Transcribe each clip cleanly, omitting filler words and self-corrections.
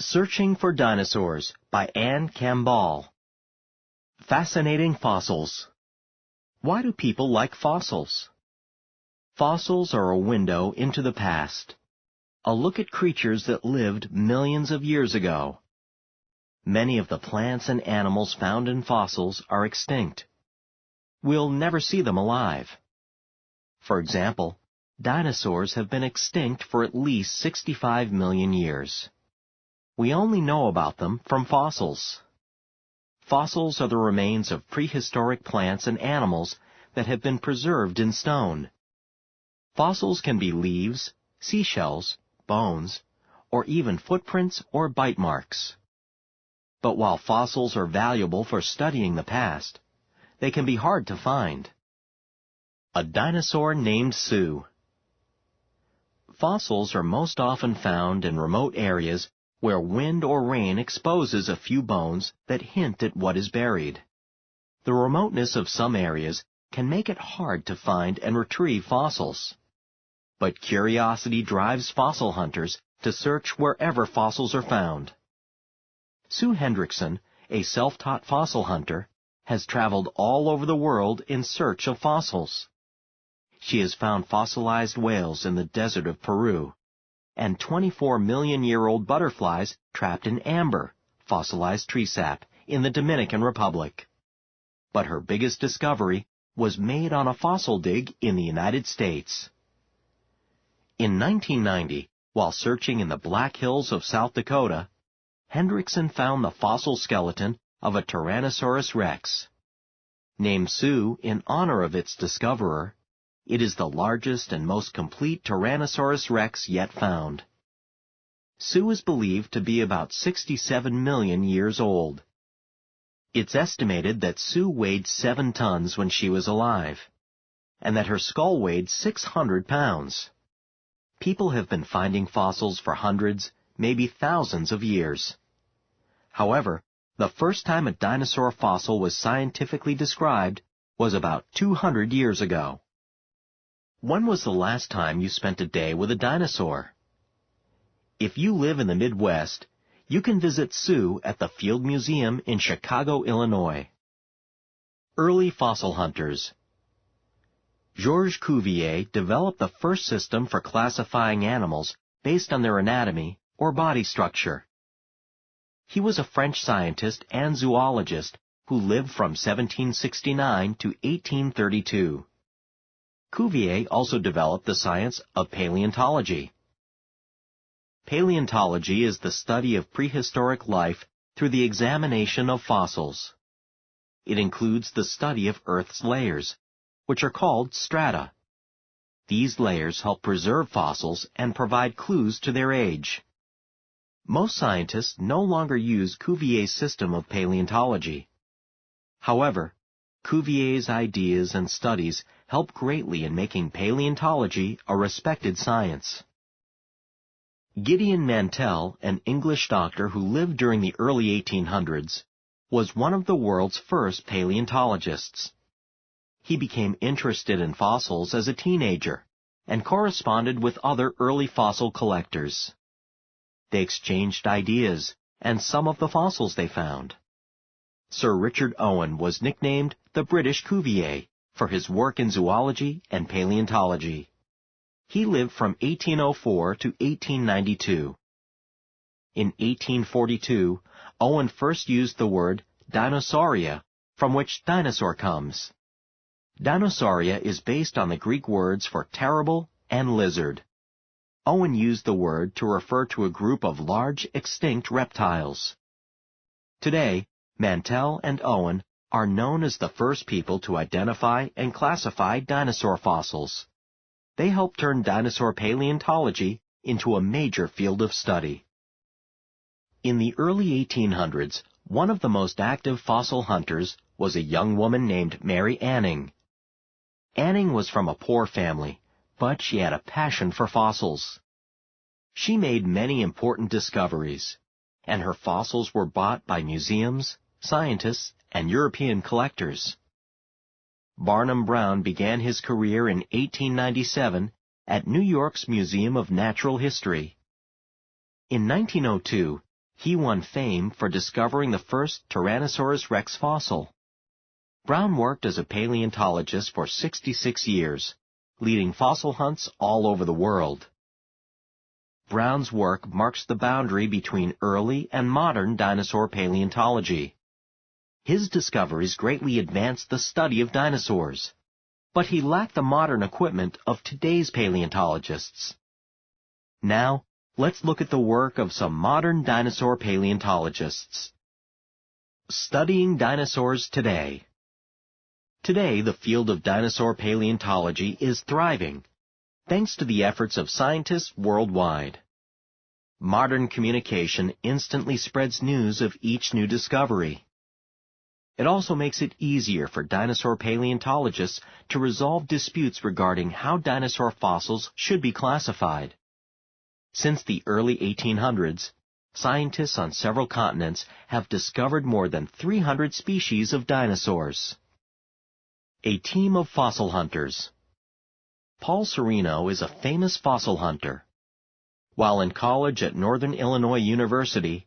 Searching for Dinosaurs by Anne Campbell. Fascinating fossils. Why do people like fossils? Fossils are a window into the past, a look at creatures that lived millions of years ago. Many of the plants and animals found in fossils are extinct. We'll never see them alive. For example, dinosaurs have been extinct for at least 65 million years. We only know about them from fossils. Fossils are the remains of prehistoric plants and animals that have been preserved in stone. Fossils can be leaves, seashells, bones, or even footprints or bite marks. But while fossils are valuable for studying the past, they can be hard to find. A dinosaur named Sue. Fossils are most often found in remote areas where wind or rain exposes a few bones that hint at what is buried. The remoteness of some areas can make it hard to find and retrieve fossils. But curiosity drives fossil hunters to search wherever fossils are found. Sue Hendrickson, a self-taught fossil hunter, has traveled all over the world in search of fossils. She has found fossilized whales in the desert of Peru, and 24-million-year-old butterflies trapped in amber, fossilized tree sap, in the Dominican Republic. But her biggest discovery was made on a fossil dig in the United States. In 1990, while searching in the Black Hills of South Dakota, Hendrickson found the fossil skeleton of a Tyrannosaurus rex. Named Sue in honor of its discoverer, it is the largest and most complete Tyrannosaurus rex yet found. Sue is believed to be about 67 million years old. It's estimated that Sue weighed 7 tons when she was alive, and that her skull weighed 600 pounds. People have been finding fossils for hundreds, maybe thousands of years. However, the first time a dinosaur fossil was scientifically described was about 200 years ago. When was the last time you spent a day with a dinosaur? If you live in the Midwest, you can visit Sue at the Field Museum in Chicago, Illinois. Early fossil hunters. Georges Cuvier developed the first system for classifying animals based on their anatomy or body structure. He was a French scientist and zoologist who lived from 1769 to 1832. Cuvier also developed the science of paleontology. Paleontology is the study of prehistoric life through the examination of fossils. It includes the study of Earth's layers, which are called strata. These layers help preserve fossils and provide clues to their age. Most scientists no longer use Cuvier's system of paleontology. However, Cuvier's ideas and studies help greatly in making paleontology a respected science. Gideon Mantell, an English doctor who lived during the early 1800s, was one of the world's first paleontologists. He became interested in fossils as a teenager and corresponded with other early fossil collectors. They exchanged ideas and some of the fossils they found. Sir Richard Owen was nicknamed the British Cuvier for his work in zoology and paleontology. He lived from 1804 to 1892. In 1842, Owen first used the word dinosauria, from which dinosaur comes. Dinosauria is based on the Greek words for terrible and lizard. Owen used the word to refer to a group of large extinct reptiles. Today, Mantell and Owen are known as the first people to identify and classify dinosaur fossils. They helped turn dinosaur paleontology into a major field of study. In the early 1800s, one of the most active fossil hunters was a young woman named Mary Anning. Anning was from a poor family, but she had a passion for fossils. She made many important discoveries, and her fossils were bought by museums, scientists, and European collectors. Barnum Brown began his career in 1897 at New York's Museum of Natural History. In 1902, He won fame for discovering the first Tyrannosaurus rex fossil. Brown worked as a paleontologist for 66 years, leading fossil hunts all over the world. Brown's work marks the boundary between early and modern dinosaur paleontology. His discoveries greatly advanced the study of dinosaurs, but he lacked the modern equipment of today's paleontologists. Now, let's look at the work of some modern dinosaur paleontologists. Studying dinosaurs today. Today, the field of dinosaur paleontology is thriving, thanks to the efforts of scientists worldwide. Modern communication instantly spreads news of each new discovery. It also makes it easier for dinosaur paleontologists to resolve disputes regarding how dinosaur fossils should be classified. Since the early 1800s, scientists on several continents have discovered more than 300 species of dinosaurs. A team of fossil hunters. Paul Sereno is a famous fossil hunter. While in college at Northern Illinois University,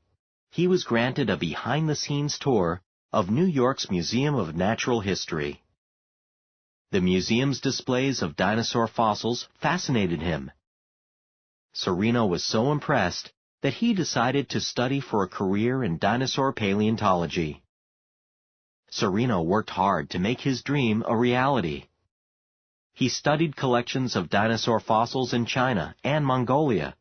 he was granted a behind-the-scenes tour of New York's Museum of Natural History. The museum's displays of dinosaur fossils fascinated him. Sereno was so impressed that he decided to study for a career in dinosaur paleontology. Sereno worked hard to make his dream a reality. He studied collections of dinosaur fossils in China and Mongolia,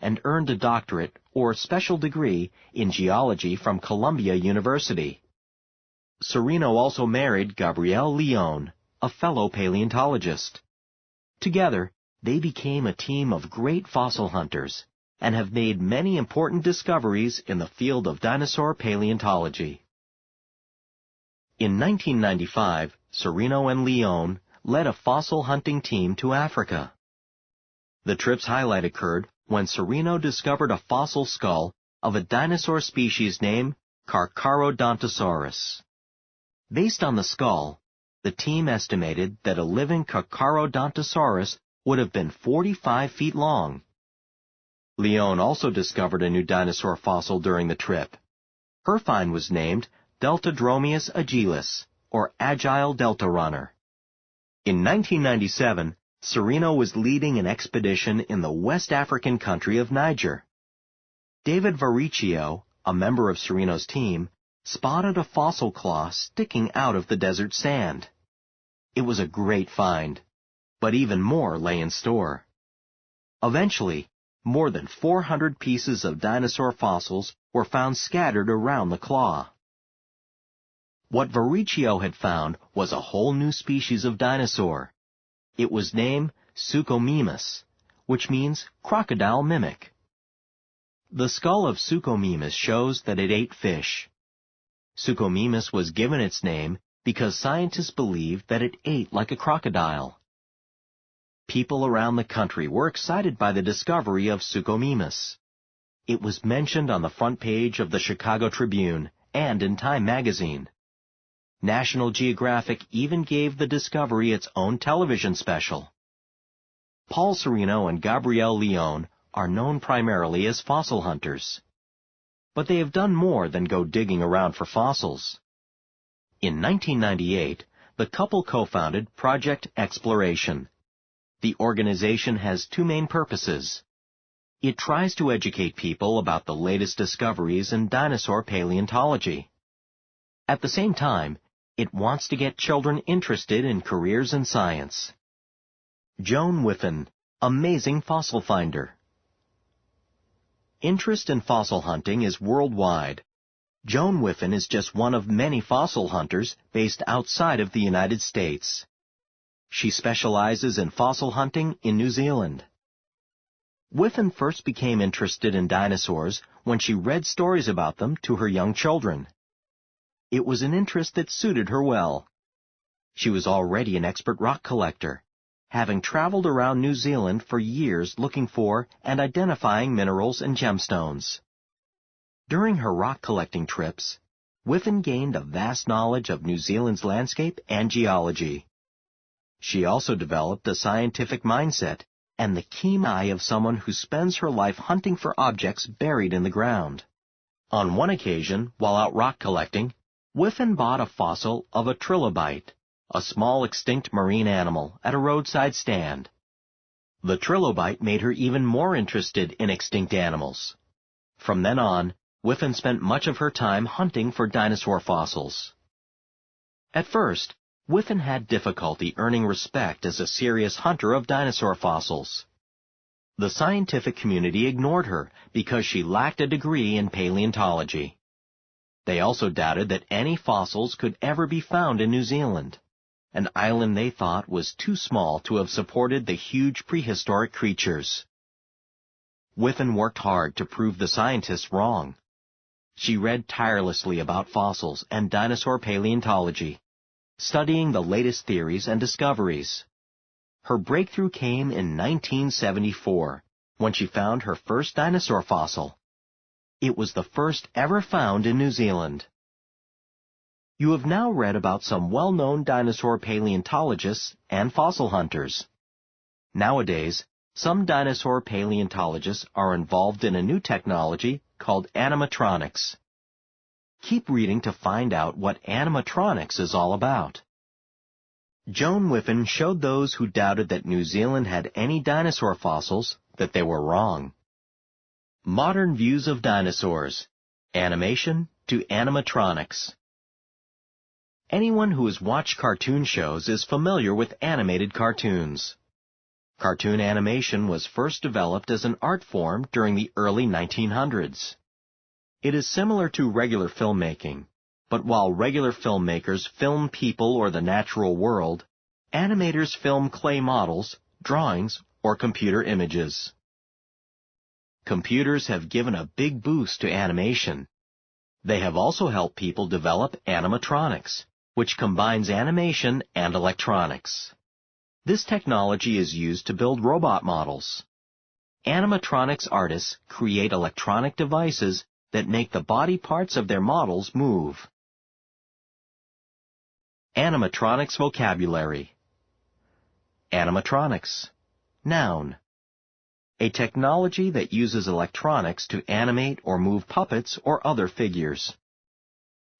and earned a doctorate or special degree in geology from Columbia University. Sereno also married Gabrielle Leone, a fellow paleontologist. Together, they became a team of great fossil hunters and have made many important discoveries in the field of dinosaur paleontology. In 1995, Sereno and Leone led a fossil hunting team to Africa. The trip's highlight occurred when Sereno discovered a fossil skull of a dinosaur species named Carcharodontosaurus. Based on the skull, the team estimated that a living Carcharodontosaurus would have been 45 feet long. Leone also discovered a new dinosaur fossil during the trip. Her find was named Deltadromeus agilis, or Agile Delta Runner. In 1997, Sereno was leading an expedition in the West African country of Niger. David Varicchio, a member of Sereno's team, spotted a fossil claw sticking out of the desert sand. It was a great find, but even more lay in store. Eventually, more than 400 pieces of dinosaur fossils were found scattered around the claw. What Varicchio had found was a whole new species of dinosaur. It was named Suchomimus, which means crocodile mimic. The skull of Suchomimus shows that it ate fish. Suchomimus was given its name because scientists believed that it ate like a crocodile. People around the country were excited by the discovery of Suchomimus. It was mentioned on the front page of the Chicago Tribune and in Time magazine. National Geographic even gave the discovery its own television special. Paul Sereno and Gabrielle Leone are known primarily as fossil hunters. But they have done more than go digging around for fossils. In 1998, the couple co-founded Project Exploration. The organization has two main purposes. It tries to educate people about the latest discoveries in dinosaur paleontology. At the same time, it wants to get children interested in careers in science. Joan Whiffen, amazing fossil finder. Interest in fossil hunting is worldwide. Joan Whiffen is just one of many fossil hunters based outside of the United States. She specializes in fossil hunting in New Zealand. Whiffen first became interested in dinosaurs when she read stories about them to her young children. It was an interest that suited her well. She was already an expert rock collector, having traveled around New Zealand for years looking for and identifying minerals and gemstones. During her rock collecting trips, Whiffen gained a vast knowledge of New Zealand's landscape and geology. She also developed a scientific mindset and the keen eye of someone who spends her life hunting for objects buried in the ground. On one occasion, while out rock collecting, Whiffen bought a fossil of a trilobite, a small extinct marine animal, at a roadside stand. The trilobite made her even more interested in extinct animals. From then on, Whiffen spent much of her time hunting for dinosaur fossils. At first, Whiffen had difficulty earning respect as a serious hunter of dinosaur fossils. The scientific community ignored her because she lacked a degree in paleontology. They also doubted that any fossils could ever be found in New Zealand, an island they thought was too small to have supported the huge prehistoric creatures. Whiffen worked hard to prove the scientists wrong. She read tirelessly about fossils and dinosaur paleontology, studying the latest theories and discoveries. Her breakthrough came in 1974, when she found her first dinosaur fossil. It was the first ever found in New Zealand. You have now read about some well-known dinosaur paleontologists and fossil hunters. Nowadays, some dinosaur paleontologists are involved in a new technology called animatronics. Keep reading to find out what animatronics is all about. Joan Whiffen showed those who doubted that New Zealand had any dinosaur fossils that they were wrong. Modern views of dinosaurs, animation to animatronics. Anyone who has watched cartoon shows is familiar with animated cartoons. Cartoon animation was first developed as an art form during the early 1900s. It is similar to regular filmmaking, but while regular filmmakers film people or the natural world, animators film clay models, drawings, or computer images. Computers have given a big boost to animation. They have also helped people develop animatronics, which combines animation and electronics. This technology is used to build robot models. Animatronics artists create electronic devices that make the body parts of their models move. Animatronics vocabulary. Animatronics. Noun. A technology that uses electronics to animate or move puppets or other figures.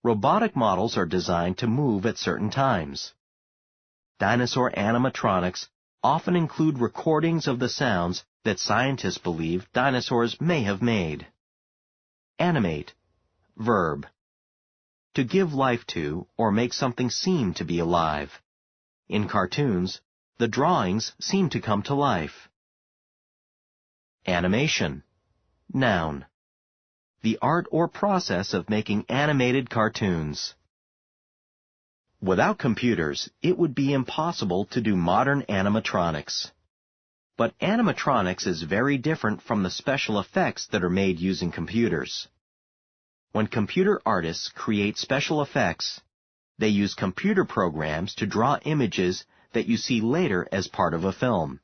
Robotic models are designed to move at certain times. Dinosaur animatronics often include recordings of the sounds that scientists believe dinosaurs may have made. Animate. Verb. To give life to or make something seem to be alive. In cartoons, the drawings seem to come to life. Animation. Noun. The art or process of making animated cartoons. Without computers, it would be impossible to do modern animatronics. But animatronics is very different from the special effects that are made using computers. When computer artists create special effects, they use computer programs to draw images that you see later as part of a film.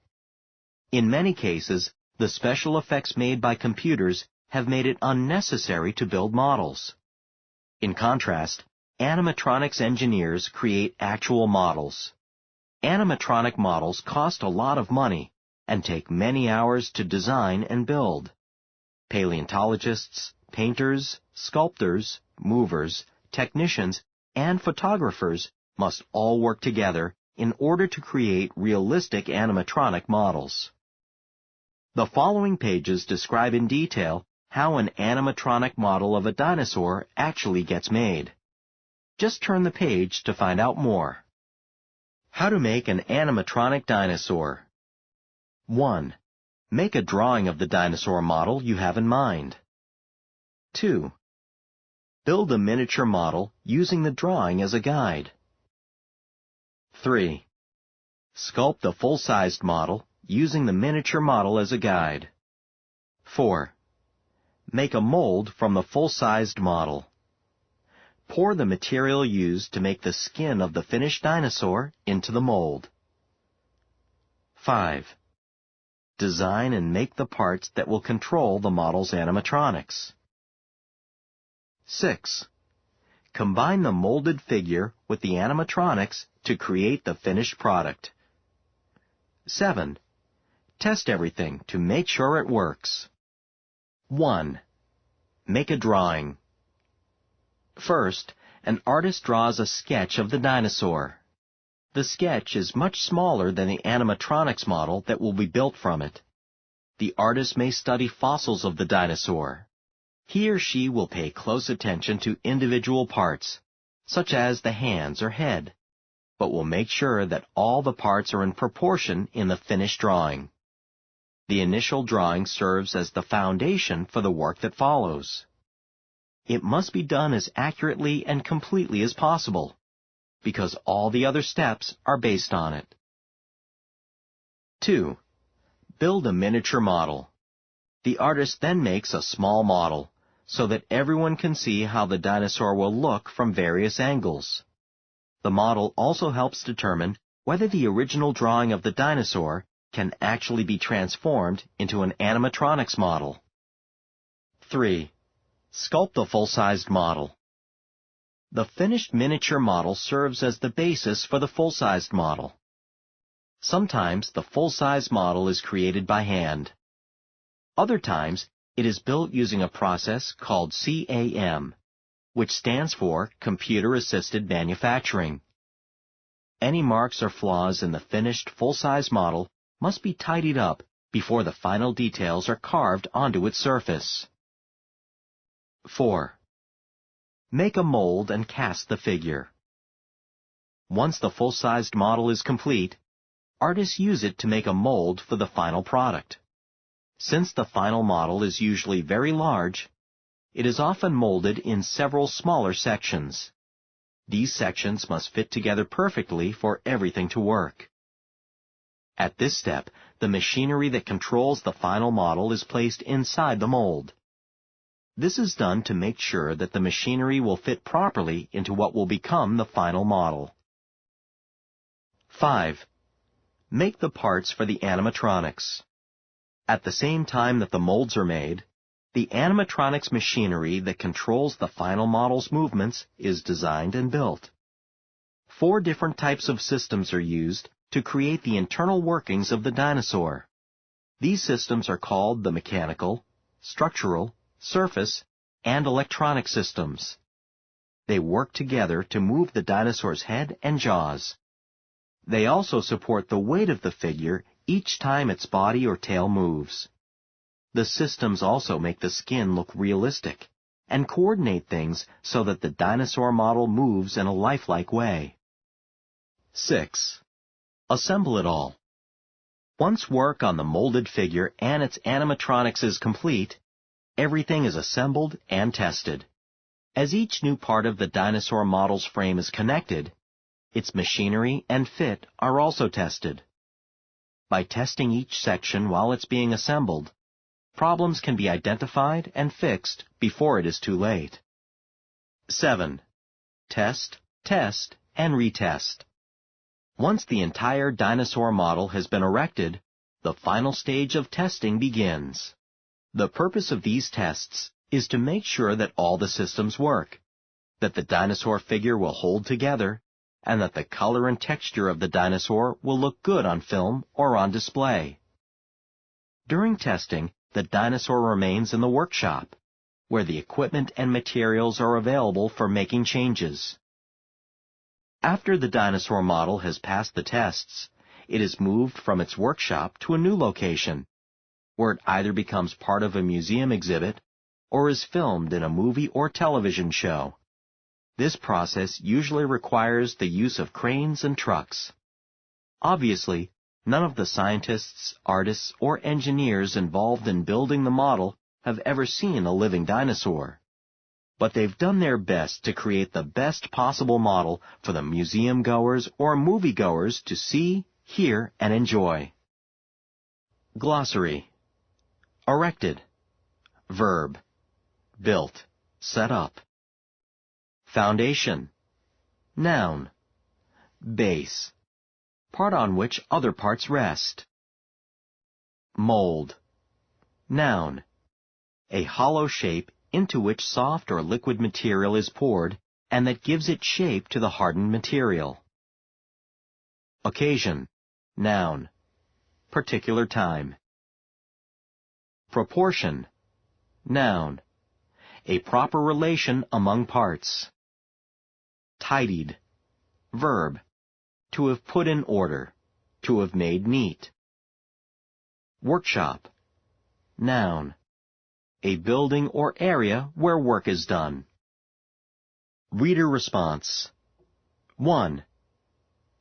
In many cases, the special effects made by computers have made it unnecessary to build models. In contrast, animatronics engineers create actual models. Animatronic models cost a lot of money and take many hours to design and build. Paleontologists, painters, sculptors, movers, technicians, and photographers must all work together in order to create realistic animatronic models. The following pages describe in detail how an animatronic model of a dinosaur actually gets made. Just turn the page to find out more. How to make an animatronic dinosaur. 1. Make a drawing of the dinosaur model you have in mind. 2. Build a miniature model using the drawing as a guide. 3. Sculpt the full-sized model using the miniature model as a guide. 4. Make a mold from the full-sized model. Pour the material used to make the skin of the finished dinosaur into the mold. 5. Design and make the parts that will control the model's animatronics. 6. Combine the molded figure with the animatronics to create the finished product. 7. Test everything to make sure it works. 1. Make a drawing. First, an artist draws a sketch of the dinosaur. The sketch is much smaller than the animatronics model that will be built from it. The artist may study fossils of the dinosaur. He or she will pay close attention to individual parts, such as the hands or head, but will make sure that all the parts are in proportion in the finished drawing. The initial drawing serves as the foundation for the work that follows. It must be done as accurately and completely as possible, because all the other steps are based on it. 2. Build a miniature model. The artist then makes a small model, so that everyone can see how the dinosaur will look from various angles. The model also helps determine whether the original drawing of the dinosaur can actually be transformed into an animatronics model. 3. Sculpt a full-sized model. The finished miniature model serves as the basis for the full-sized model. Sometimes the full-size model is created by hand. Other times, it is built using a process called CAM, which stands for Computer-Assisted Manufacturing. Any marks or flaws in the finished full-size model must be tidied up before the final details are carved onto its surface. 4. Make a mold and cast the figure. Once the full-sized model is complete, artists use it to make a mold for the final product. Since the final model is usually very large, it is often molded in several smaller sections. These sections must fit together perfectly for everything to work. At this step, the machinery that controls the final model is placed inside the mold. This is done to make sure that the machinery will fit properly into what will become the final model. 5. Make the parts for the animatronics. At the same time that the molds are made, the animatronics machinery that controls the final model's movements is designed and built. 4 different types of systems are used to create the internal workings of the dinosaur. These systems are called the mechanical, structural, surface, and electronic systems. They work together to move the dinosaur's head and jaws. They also support the weight of the figure each time its body or tail moves. The systems also make the skin look realistic and coordinate things so that the dinosaur model moves in a lifelike way. 6. Assemble it all. Once work on the molded figure and its animatronics is complete, everything is assembled and tested. As each new part of the dinosaur model's frame is connected, its machinery and fit are also tested. By testing each section while it's being assembled, problems can be identified and fixed before it is too late. 7. Test, test, and retest. Once the entire dinosaur model has been erected, the final stage of testing begins. The purpose of these tests is to make sure that all the systems work, that the dinosaur figure will hold together, and that the color and texture of the dinosaur will look good on film or on display. During testing, the dinosaur remains in the workshop, where the equipment and materials are available for making changes. After the dinosaur model has passed the tests, it is moved from its workshop to a new location, where it either becomes part of a museum exhibit or is filmed in a movie or television show. This process usually requires the use of cranes and trucks. Obviously, none of the scientists, artists, or engineers involved in building the model have ever seen a living dinosaur. But they've done their best to create the best possible model for the museum goers or movie goers to see, hear, and enjoy. Glossary. Erected. Verb. Built. Set up. Foundation. Noun. Base. Part on which other parts rest. Mold. Noun. A hollow shape into which soft or liquid material is poured and that gives it shape to the hardened material. Occasion. Noun. Particular time. Proportion. Noun. a proper relation among parts. Tidied. Verb. To have put in order. To have made neat. Workshop. Noun. A building or area where work is done. Reader response. 1.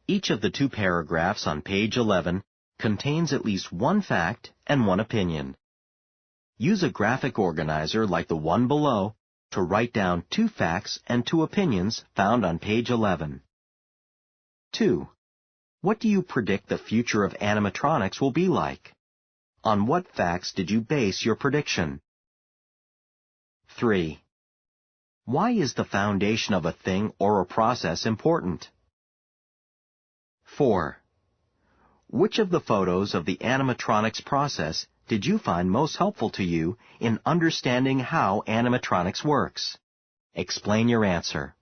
Each of the 2 paragraphs on page 11 contains at least one fact and one opinion. Use a graphic organizer like the one below to write down 2 facts and 2 opinions found on page 11. 2. What do you predict the future of animatronics will be like? On what facts did you base your prediction? 3. Why is the foundation of a thing or a process important? 4. Which of the photos of the animatronics process did you find most helpful to you in understanding how animatronics works? Explain your answer.